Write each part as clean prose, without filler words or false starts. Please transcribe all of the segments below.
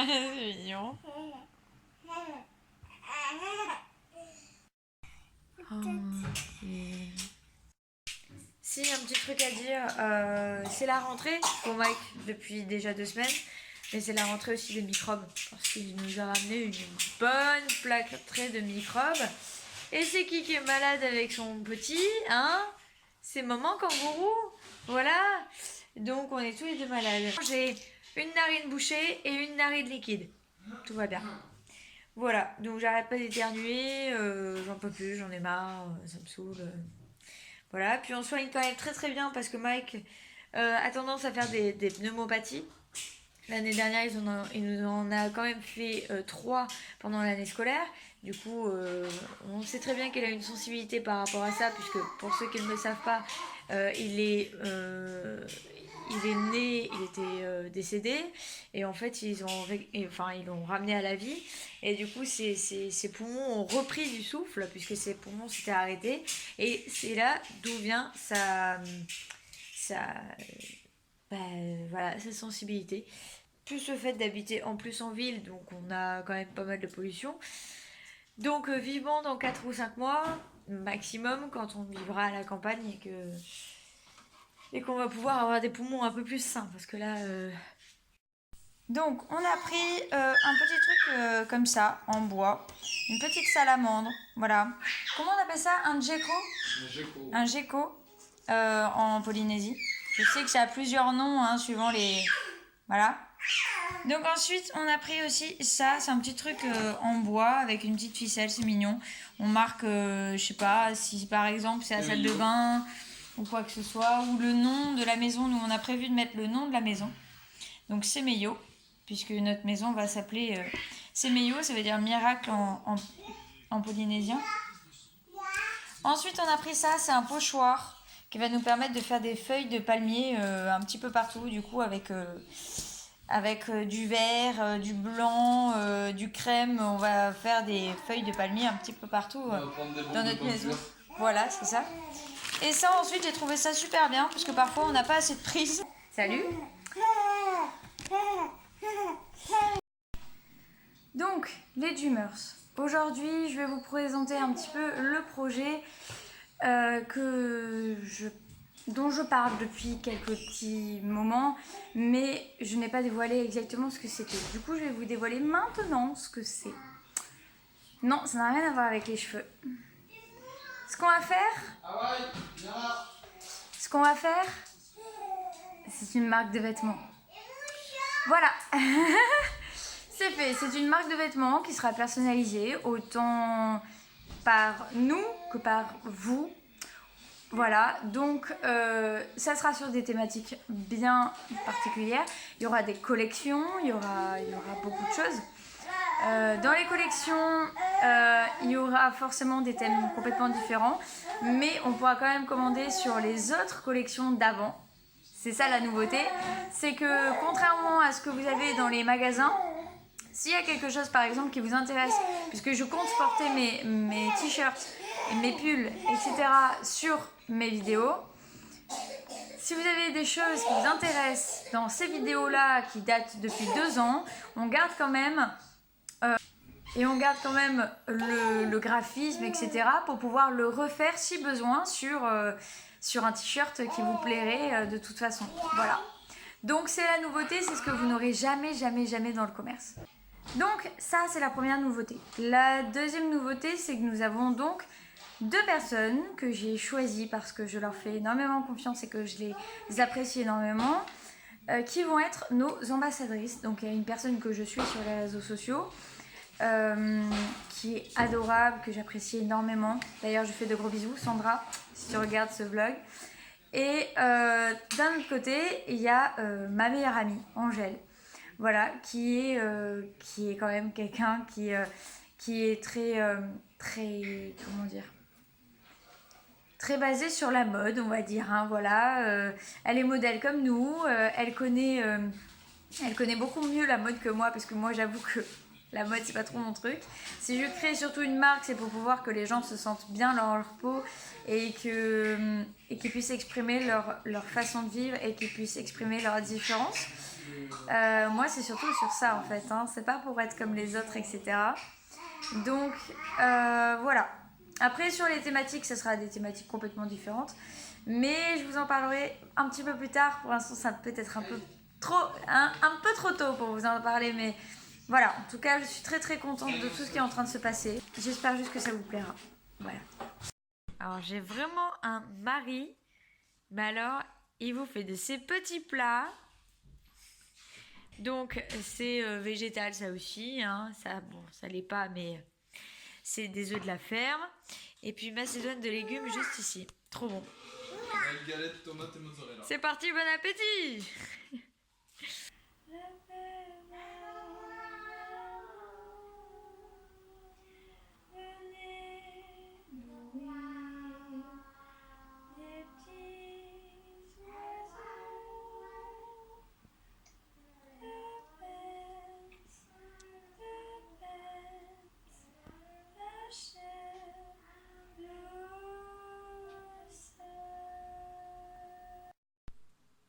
C'est mignon. Si, un petit truc à dire, c'est la rentrée pour Mike depuis déjà 2 semaines, mais c'est la rentrée aussi des microbes, parce qu'il nous a ramené une bonne plâtrée de microbes. Et c'est qui est malade avec son petit, hein? C'est maman kangourou, voilà. Donc on est tous les deux malades. J'ai une narine bouchée et une narine liquide, tout va bien. Voilà, donc j'arrête pas d'éternuer, j'en peux plus, j'en ai marre, ça me saoule. Voilà, puis on soigne quand même très très bien parce que Mike a tendance à faire des pneumopathies. L'année dernière, il nous en a quand même fait 3 pendant l'année scolaire. Du coup, on sait très bien qu'elle a une sensibilité par rapport à ça, puisque pour ceux qui ne le savent pas, il est né, il était décédé, et en fait, ils l'ont ramené à la vie. Et du coup, ses poumons ont repris du souffle, puisque ses poumons s'étaient arrêtés. Et c'est là d'où vient sa, voilà, sa sensibilité. Plus le fait d'habiter en plus en ville, donc on a quand même pas mal de pollution. Donc vivement dans 4 ou 5 mois, maximum, quand on vivra à la campagne et qu'on va pouvoir avoir des poumons un peu plus sains, parce que là... Donc on a pris un petit truc comme ça, en bois, une petite salamandre, voilà. Comment on appelle ça? Un gecko? Un gecko en Polynésie. Je sais que ça a plusieurs noms, hein, suivant les... Voilà. Donc ensuite on a pris aussi ça, c'est un petit truc en bois avec une petite ficelle, c'est mignon. On marque, je sais pas, si par exemple c'est la salle de bain ou quoi que ce soit, ou le nom de la maison. Nous on a prévu de mettre le nom de la maison. Donc c'est Meyo, puisque notre maison va s'appeler Semeyo, ça veut dire miracle en polynésien. Ensuite on a pris ça, c'est un pochoir qui va nous permettre de faire des feuilles de palmier un petit peu partout, du coup avec du vert, du blanc, du crème. On va faire des feuilles de palmier un petit peu partout dans notre maison. Voilà, c'est ça. Et ça, ensuite, j'ai trouvé ça super bien parce que parfois, on n'a pas assez de prise. Salut. Donc, les Dreamers. Aujourd'hui, je vais vous présenter un petit peu le projet dont je parle depuis quelques petits moments, mais je n'ai pas dévoilé exactement ce que c'était. Du coup, je vais vous dévoiler maintenant ce que c'est. Non, ça n'a rien à voir avec les cheveux. Ce qu'on va faire, c'est une marque de vêtements. Voilà. C'est fait, c'est une marque de vêtements qui sera personnalisée autant par nous que par vous. Voilà, donc ça sera sur des thématiques bien particulières. Il y aura des collections, il y aura beaucoup de choses. Dans les collections, il y aura forcément des thèmes complètement différents, mais on pourra quand même commander sur les autres collections d'avant. C'est ça la nouveauté, c'est que contrairement à ce que vous avez dans les magasins, s'il y a quelque chose par exemple qui vous intéresse, puisque je compte porter mes t-shirts, mes pulls, etc. sur mes vidéos, si vous avez des choses qui vous intéressent dans ces vidéos-là qui datent depuis 2 ans, on garde quand même le graphisme, etc. pour pouvoir le refaire si besoin sur un t-shirt qui vous plairait de toute façon. Voilà. Donc c'est la nouveauté, c'est ce que vous n'aurez jamais dans le commerce. Donc ça c'est la première nouveauté. La deuxième nouveauté, c'est que nous avons donc 2 personnes que j'ai choisies parce que je leur fais énormément confiance et que je les apprécie énormément, qui vont être nos ambassadrices. Donc il y a une personne que je suis sur les réseaux sociaux, qui est adorable, que j'apprécie énormément. D'ailleurs je fais de gros bisous, Sandra, si tu regardes ce vlog. Et d'un autre côté, il y a ma meilleure amie, Angèle. Voilà, qui est quand même quelqu'un qui est très, comment dire, très basée sur la mode, on va dire. Hein, voilà, elle est modèle comme nous, elle connaît beaucoup mieux la mode que moi, parce que moi, j'avoue que la mode, c'est pas trop mon truc. Si je crée surtout une marque, c'est pour pouvoir que les gens se sentent bien dans leur peau et qu'ils puissent exprimer leur façon de vivre et qu'ils puissent exprimer leurs différences. Moi, c'est surtout sur ça en fait, hein. C'est pas pour être comme les autres, etc. Donc, voilà. Après, sur les thématiques, ce sera des thématiques complètement différentes. Mais je vous en parlerai un petit peu plus tard. Pour l'instant, ça peut être un peu trop tôt pour vous en parler. Mais voilà, en tout cas, je suis très très contente de tout ce qui est en train de se passer. J'espère juste que ça vous plaira. Voilà. Alors, j'ai vraiment un mari. Mais alors, il vous fait de ces petits plats. Donc, c'est végétal, ça aussi. Hein. Ça, bon, ça l'est pas, mais c'est des œufs de la ferme. Et puis, macédoine de légumes juste ici. Trop bon. Galette, tomate et mozzarella. C'est parti, bon appétit!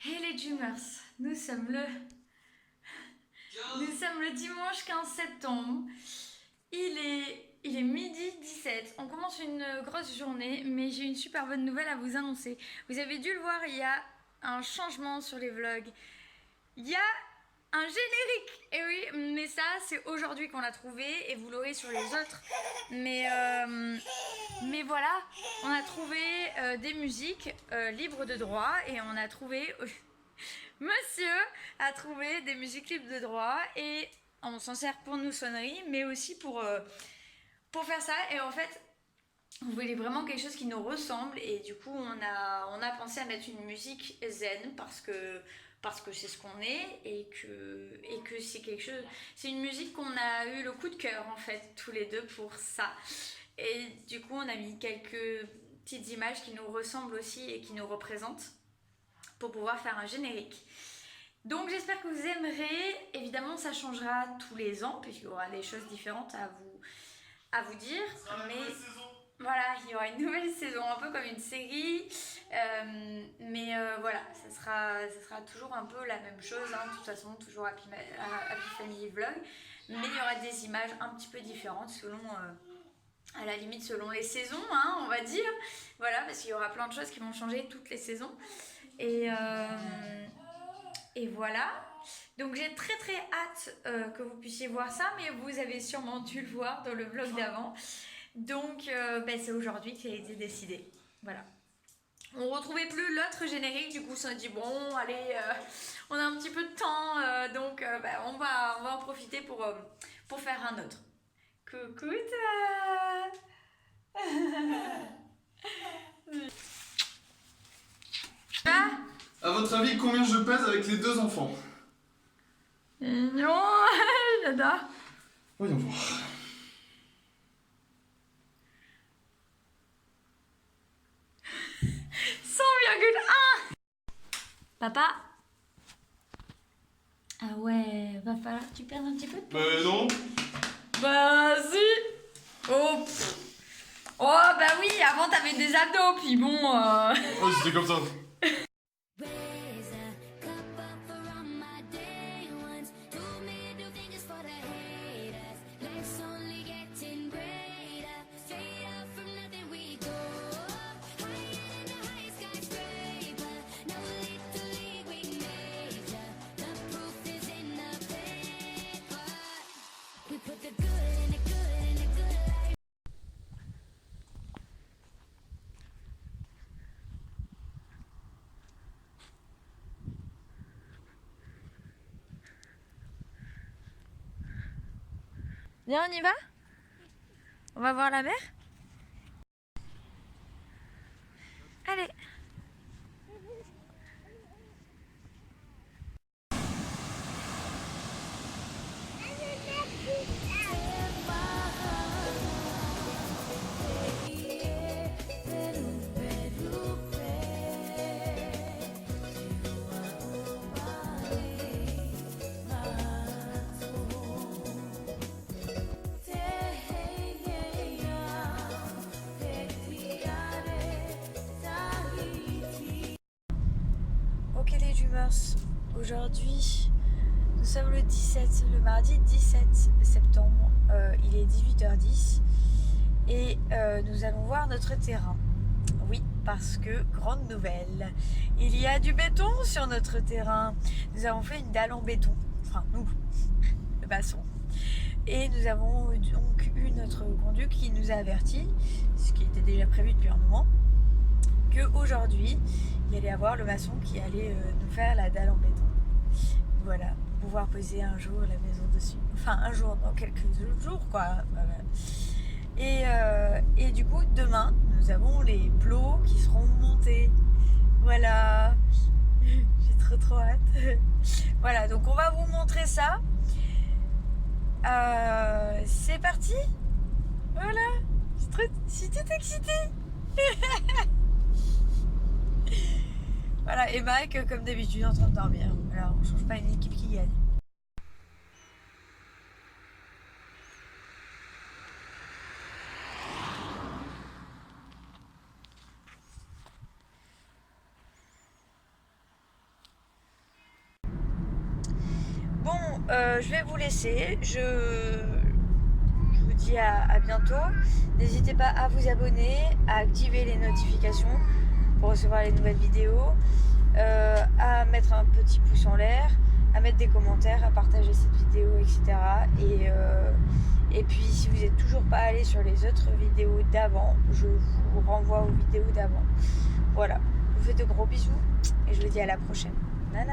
Hey les Dreamers, nous sommes le dimanche 15 septembre. Il est midi 17. On commence une grosse journée, mais j'ai une super bonne nouvelle à vous annoncer. Vous avez dû le voir, il y a un changement sur les vlogs. Il y a un générique. Et oui, mais ça, c'est aujourd'hui qu'on l'a trouvé et vous l'aurez sur les autres. Mais voilà, on a trouvé des musiques libres de droit et on a trouvé... Monsieur a trouvé des musiques libres de droit et on s'en sert pour nos sonneries, mais aussi pour faire ça. Et en fait, on voulait vraiment quelque chose qui nous ressemble et du coup, on a pensé à mettre une musique zen parce que c'est ce qu'on est et que c'est quelque chose. C'est une musique qu'on a eu le coup de cœur en fait tous les deux pour ça. Et du coup, on a mis quelques petites images qui nous ressemblent aussi et qui nous représentent pour pouvoir faire un générique. Donc j'espère que vous aimerez. Évidemment, ça changera tous les ans puisqu'il y aura des choses différentes à vous dire. Mais voilà, il y aura une nouvelle saison, un peu comme une série. Mais voilà, ça sera toujours un peu la même chose. Hein. De toute façon, toujours Happy Family Vlog. Mais il y aura des images un petit peu différentes selon... à la limite selon les saisons, hein, on va dire. Voilà, parce qu'il y aura plein de choses qui vont changer toutes les saisons. Et voilà. Donc j'ai très très hâte que vous puissiez voir ça, mais vous avez sûrement dû le voir dans le vlog d'avant. Donc c'est aujourd'hui que ça a été décidé. Voilà. On retrouvait plus l'autre générique, du coup on s'est dit bon allez, on a un petit peu de temps, donc on va en profiter pour faire un autre. Coucou toi. À votre avis, combien je pèse avec les deux enfants? Mignon, j'adore. Voyons voir. 100,1. Papa. Ah ouais, va falloir que tu perdes un petit peu de poids. Non. Bah si. Oh, pff. Oh bah oui, avant t'avais des abdos, puis bon... Oh, c'était comme ça. Viens, on y va? On va voir la mer? Allez. Ok les Dreamers, aujourd'hui sommes le mardi 17 septembre, il est 18h10 et nous allons voir notre terrain. Oui, parce que, grande nouvelle, il y a du béton sur notre terrain. Nous avons fait une dalle en béton, enfin nous, le maçon. Et nous avons donc eu notre conduc qui nous a averti, ce qui était déjà prévu depuis un moment, qu'aujourd'hui, il allait y avoir le maçon qui allait nous faire la dalle en béton. Voilà, pouvoir poser un jour la maison dessus. Enfin, un jour, dans quelques jours, quoi. Voilà. Et du coup, demain, nous avons les plots qui seront montés. Voilà. J'ai trop hâte. Voilà, donc on va vous montrer ça. C'est parti. Voilà. Je suis toute excitée. Voilà, et Mike, comme d'habitude, en train de dormir. Alors, on change pas une équipe qui gagne. Bon, je vais vous laisser. Je vous dis à bientôt. N'hésitez pas à vous abonner, à activer les notifications pour recevoir les nouvelles vidéos, à mettre un petit pouce en l'air, à mettre des commentaires, à partager cette vidéo, etc. Et puis si vous n'êtes toujours pas allé sur les autres vidéos d'avant, je vous renvoie aux vidéos d'avant. Voilà, je vous fais de gros bisous et je vous dis à la prochaine. Nana.